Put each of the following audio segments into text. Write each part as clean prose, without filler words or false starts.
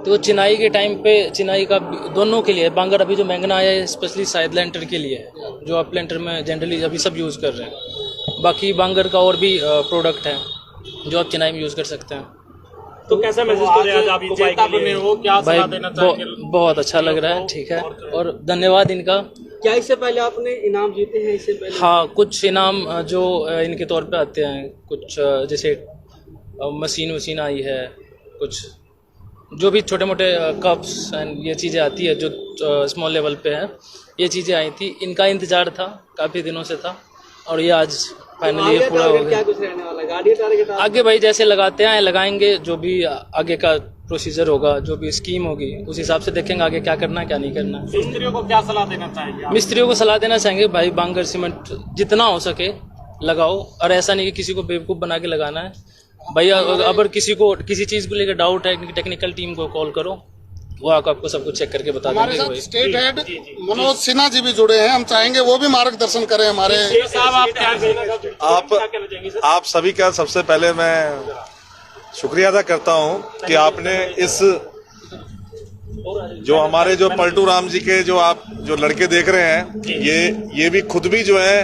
तो चिनाई के टाइम पे चिनाई का दोनों के लिए बांगर अभी जो मैग्ना आया है स्पेशली साइड लेंटर के लिए है, जो आप लेंटर में जनरली अभी सब यूज़ कर रहे हैं। बाकी बांगर का और भी प्रोडक्ट है जो आप चिनाई में यूज़ कर सकते हैं। तो कैसा महसूस कर रहे हैं आज आपको बाइक के लिए? वो क्या सलाह देना चाहेंगे? बहुत अच्छा लग रहा है, ठीक है, और धन्यवाद इनका। क्या इससे पहले आपने इनाम जीते हैं इससे पहले? हाँ, कुछ इनाम जो इनके तौर पे आते हैं, कुछ जैसे मशीन आई है, कुछ जो भी छोटे मोटे कप्स एंड ये चीज़ें आती है जो स्मॉल लेवल पे है, ये चीज़ें आई थी। इनका इंतज़ार था, काफ़ी दिनों से था, और ये आज फाइनली ये पूरा हो गया। क्या कुछ रहने वाला है? गाड़ी टारगेट आगे भाई जैसे लगाते हैं लगाएंगे, जो भी आगे का प्रोसीजर होगा, जो भी स्कीम होगी, उस हिसाब से देखेंगे आगे क्या करना है क्या नहीं करना है। मिस्त्रियों को क्या सलाह देना चाहेंगे आप? मिस्त्रियों को सलाह देना चाहेंगे भाई बांगर सीमेंट जितना हो सके लगाओ, और ऐसा नहीं कि किसी को बेवकूफ़ बना के लगाना है। भैया अगर किसी को किसी चीज़ को लेकर डाउट है, टेक्निकल टीम को कॉल करो, वो आपको सब कुछ चेक करके बता देंगे। हमारे साथ स्टेट हेड मनोज सिन्हा जी भी जुड़े हैं, हम चाहेंगे वो भी मार्गदर्शन करें हमारे। आप सभी का सबसे पहले मैं शुक्रिया अदा करता हूं कि आपने इस जो हमारे जो पलटू राम जी के जो आप जो लड़के देख रहे हैं, ये भी खुद भी जो है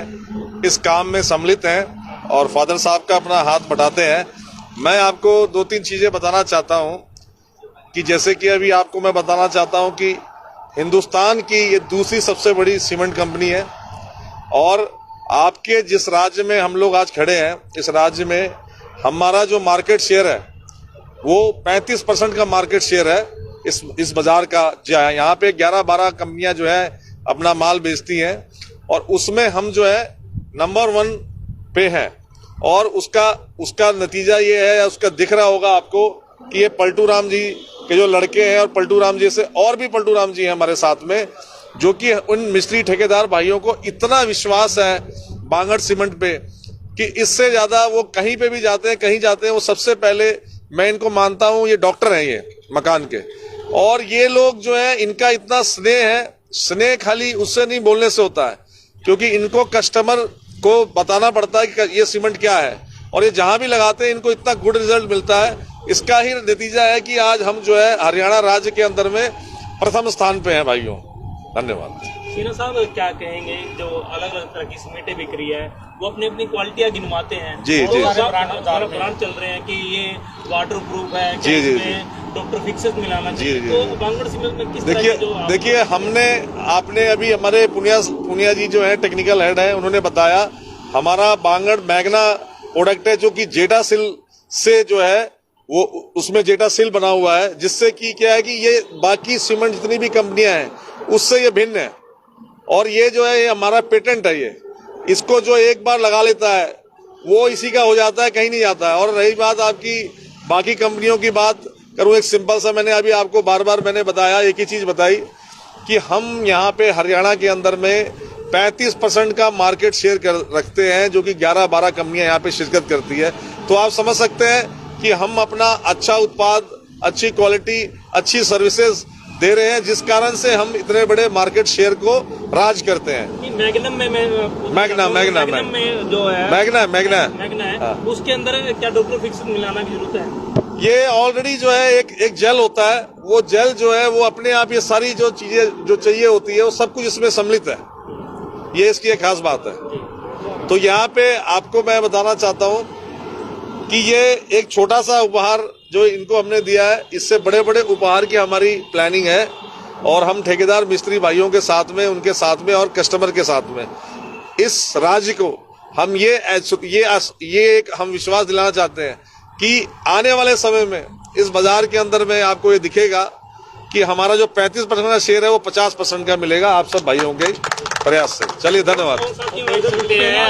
इस काम में सम्मिलित हैं और फादर साहब का अपना हाथ बटाते हैं। मैं आपको 2-3 चीजें बताना चाहता हूं कि जैसे कि अभी आपको मैं बताना चाहता हूं कि हिंदुस्तान की ये दूसरी सबसे बड़ी सीमेंट कंपनी है, और आपके जिस राज्य में हम लोग आज खड़े हैं, इस राज्य में हमारा जो मार्केट शेयर है वो 35% का मार्केट शेयर है इस बाजार का। यहाँ पे 11-12 कंपनियां जो है अपना माल बेचती हैं, और उसमें हम जो है नंबर 1 पे हैं। और उसका नतीजा ये है, उसका दिख रहा होगा आपको कि ये पलटू राम जी के जो लड़के हैं, और पलटू राम जी से और भी पलटू राम जी हैं हमारे साथ में, जो कि उन मिस्त्री ठेकेदार भाइयों को इतना विश्वास है बांगर सीमेंट पे कि इससे ज्यादा वो कहीं पे भी जाते हैं, कहीं जाते हैं, वो सबसे पहले मैं इनको मानता हूं ये डॉक्टर हैं ये मकान के। और ये लोग जो है इनका इतना स्नेह है, स्नेह खाली उससे नहीं बोलने से होता है, क्योंकि इनको कस्टमर को बताना पड़ता है कि ये सीमेंट क्या है, और ये जहां भी लगाते हैं इनको इतना गुड रिजल्ट मिलता है। इसका ही नतीजा है कि आज हम जो है हरियाणा राज्य के अंदर में प्रथम स्थान पे हैं भाइयों। धन्यवाद। सिन्हा साहब क्या कहेंगे, जो अलग अलग तरह की सीमेंटें बिक रही है, वो अपनी अपनी क्वालिटियां गिनवाते हैं, जी जी, ब्रांड चल रहे हैं कि ये वाटर प्रूफ है, जी जी, डॉक्टर फिक्सेस मिलाना चाहिए, तो बांगर सीमेंट में किस देखिए आपने अभी हमारे पुनिया जी जो है टेक्निकल हेड है, उन्होंने बताया हमारा बांगर मैग्ना प्रोडक्ट है जो कि जेटा सिल से जो है वो उसमें जेटा सिल बना हुआ है, जिससे कि क्या है कि ये बाकी सीमेंट जितनी भी कंपनियां हैं उससे ये भिन्न है, और ये जो है ये हमारा पेटेंट है। ये इसको जो एक बार लगा लेता है वो इसी का हो जाता है, कहीं नहीं जाता है। और रही बात आपकी बाकी कंपनियों की बात करूं, एक सिंपल सा मैंने अभी आपको बार मैंने बताया, एक ही चीज बताई कि हम यहाँ पे हरियाणा के अंदर में 35% का मार्केट शेयर रखते हैं, जो कि 11-12 कंपनियां यहाँ पे शिरकत करती है। तो आप समझ सकते हैं कि हम अपना अच्छा उत्पाद, अच्छी क्वालिटी, अच्छी सर्विसेज दे रहे हैं, जिस कारण से हम इतने बड़े मार्केट शेयर को राज करते हैं। मैग्नम में जो है मैग्ना है, हाँ। उसके अंदर क्या डॉक्टर फिक्सेस मिलाना की जरूरत है? ये ऑलरेडी जो है एक जेल होता है, वो जेल जो है वो अपने आप ये सारी जो चीजें जो चाहिए होती है वो सब कुछ इसमें सम्मिलित है, ये इसकी एक खास बात है। तो यहाँ पे आपको मैं बताना चाहता हूँ कि ये एक छोटा सा उपहार जो इनको हमने दिया है, इससे बड़े बड़े उपहार की हमारी प्लानिंग है, और हम ठेकेदार मिस्त्री भाइयों के साथ में, उनके साथ में और कस्टमर के साथ में इस राज्य को हम ये एक हम विश्वास दिलाना चाहते हैं कि आने वाले समय में इस बाजार के अंदर में आपको ये दिखेगा कि हमारा जो 35% का शेयर है वो 50% का मिलेगा, आप सब भाइयों के प्रयास से। चलिए धन्यवाद।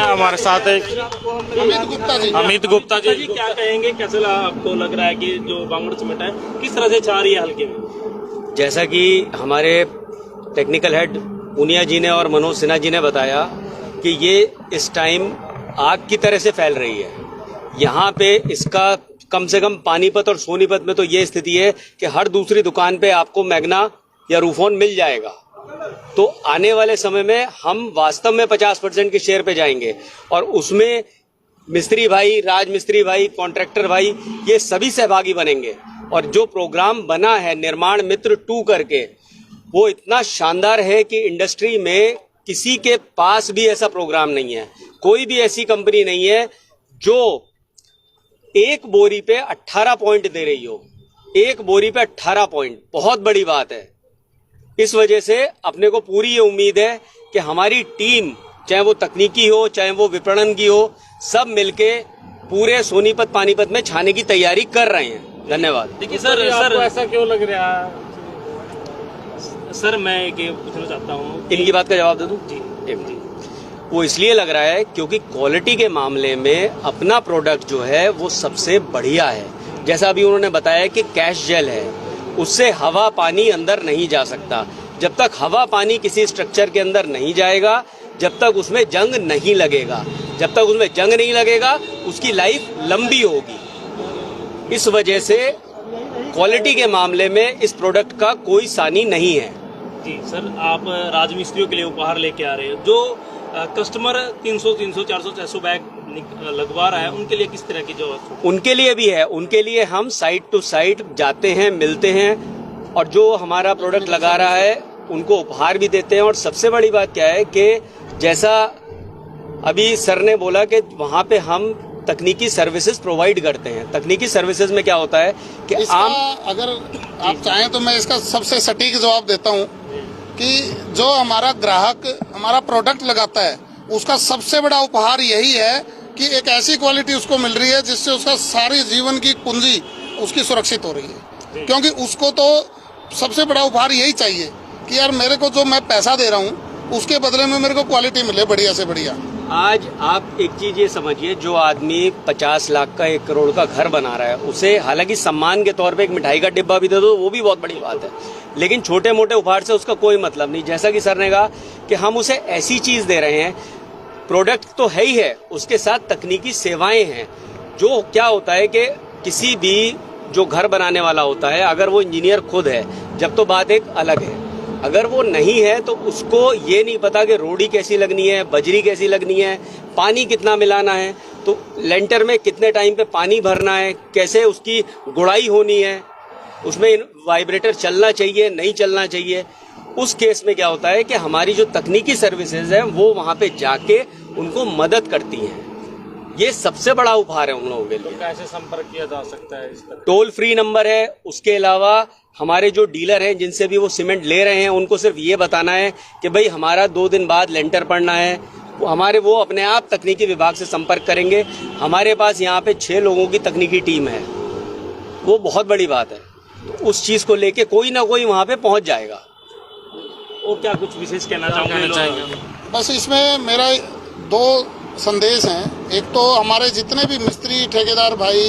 हमारे साथ अमित गुप्ता जी, क्या कहेंगे, कैसे आपको लग रहा है कि जो बांगर सीमेंट है किस तरह से चाह रही है हल्के में? जैसा कि हमारे टेक्निकल हेड पुनिया जी ने और मनोज सिन्हा जी ने बताया कि ये इस टाइम आग की तरह से फैल रही है यहाँ पे। इसका कम से कम पानीपत और सोनीपत में तो ये स्थिति है कि हर दूसरी दुकान पे आपको मैग्ना या रूफोन मिल जाएगा। तो आने वाले समय में हम वास्तव में 50% के शेयर पे जाएंगे, और उसमें मिस्त्री भाई, राज मिस्त्री भाई, कॉन्ट्रैक्टर भाई, ये सभी सहभागी बनेंगे। और जो प्रोग्राम बना है निर्माण मित्र 2 करके, वो इतना शानदार है कि इंडस्ट्री में किसी के पास भी ऐसा प्रोग्राम नहीं है। कोई भी ऐसी कंपनी नहीं है जो एक बोरी पे 18 पॉइंट दे रही हो। एक बोरी पे 18 पॉइंट बहुत बड़ी बात है। इस वजह से अपने को पूरी ये उम्मीद है कि हमारी टीम, चाहे वो तकनीकी हो चाहे वो विपणन की हो, सब मिलके पूरे सोनीपत पानीपत में छाने की तैयारी कर रहे हैं। धन्यवाद। देखिए सर, ऐसा क्यों लग रहा है सर? मैं ये पूछना चाहता हूँ, इनकी बात का जवाब दे दूं? जी। वो इसलिए लग रहा है क्योंकि क्वालिटी के मामले में अपना प्रोडक्ट जो है वो सबसे बढ़िया है। जैसा अभी उन्होंने बताया कि कैश जेल है, उससे हवा पानी अंदर नहीं जा सकता। जब तक हवा पानी किसी स्ट्रक्चर के अंदर नहीं जाएगा, जब तक उसमें जंग नहीं लगेगा। जब तक उसमें जंग नहीं लगेगा, उसकी लाइफ लंबी होगी। इस वजह से क्वालिटी के मामले में इस प्रोडक्ट का कोई सानी नहीं है। जी सर, आप राजमिस्त्रियों के लिए उपहार लेके आ रहे हो। जो कस्टमर 300, 400, 600 बैग लगवा रहा है, उनके लिए किस तरह की जो? उनके लिए भी है। उनके लिए हम साइट टू साइट जाते हैं, मिलते हैं, और जो हमारा प्रोडक्ट लगा रहा है उनको उपहार भी देते हैं। और सबसे बड़ी बात क्या है कि जैसा अभी सर ने बोला कि वहाँ पे हम तकनीकी सर्विसेज प्रोवाइड करते हैं। तकनीकी सर्विसेज में क्या होता है कि अगर आप चाहें तो मैं इसका सबसे सटीक जवाब देता हूँ कि जो हमारा ग्राहक हमारा प्रोडक्ट लगाता है, उसका सबसे बड़ा उपहार यही है कि एक ऐसी क्वालिटी उसको मिल रही है जिससे उसका सारी जीवन की पूंजी उसकी सुरक्षित हो रही है। क्योंकि उसको तो सबसे बड़ा उपहार यही चाहिए कि यार मेरे को जो मैं पैसा दे रहा हूँ उसके बदले में मेरे को क्वालिटी मिले बढ़िया से बढ़िया। आज आप एक चीज ये समझिए, जो आदमी 50 लाख का 1 करोड़ का घर बना रहा है, उसे हालांकि सम्मान के तौर पे एक मिठाई का डिब्बा भी दे दो, वो भी बहुत बड़ी बात है। लेकिन छोटे मोटे उपहार से उसका कोई मतलब नहीं। जैसा कि सर ने कहा कि हम उसे ऐसी चीज दे रहे हैं, प्रोडक्ट तो है ही है, उसके साथ तकनीकी सेवाएं हैं। जो क्या होता है कि किसी भी जो घर बनाने वाला होता है, अगर वो इंजीनियर खुद है जब तो बात एक अलग है, अगर वो नहीं है तो उसको ये नहीं पता कि रोड़ी कैसी लगनी है, बजरी कैसी लगनी है, पानी कितना मिलाना है, तो लेंटर में कितने टाइम पे पानी भरना है, कैसे उसकी गुड़ाई होनी है, उसमें वाइब्रेटर चलना चाहिए नहीं चलना चाहिए। उस केस में क्या होता है कि हमारी जो तकनीकी सर्विसेज हैं वो वहाँ पे जाके उनको मदद करती हैं। ये सबसे बड़ा उपहार है उन लोगों के लिए। तो कैसे संपर्क किया जा सकता है इस तरह? टोल फ्री नंबर है। उसके अलावा हमारे जो डीलर हैं जिनसे भी वो सीमेंट ले रहे हैं, उनको सिर्फ ये बताना है कि भाई हमारा 2 दिन बाद लेंटर पड़ना है, वो अपने आप तकनीकी विभाग से संपर्क करेंगे। हमारे पास यहाँ पे 6 लोगों की तकनीकी टीम है, वो बहुत बड़ी बात है। तो उस चीज को लेके कोई ना कोई वहाँ पे पहुंच जाएगा। और क्या कुछ विशेष कहना चाहोगे? बस इसमें मेरा 2 संदेश हैं। एक तो हमारे जितने भी मिस्त्री ठेकेदार भाई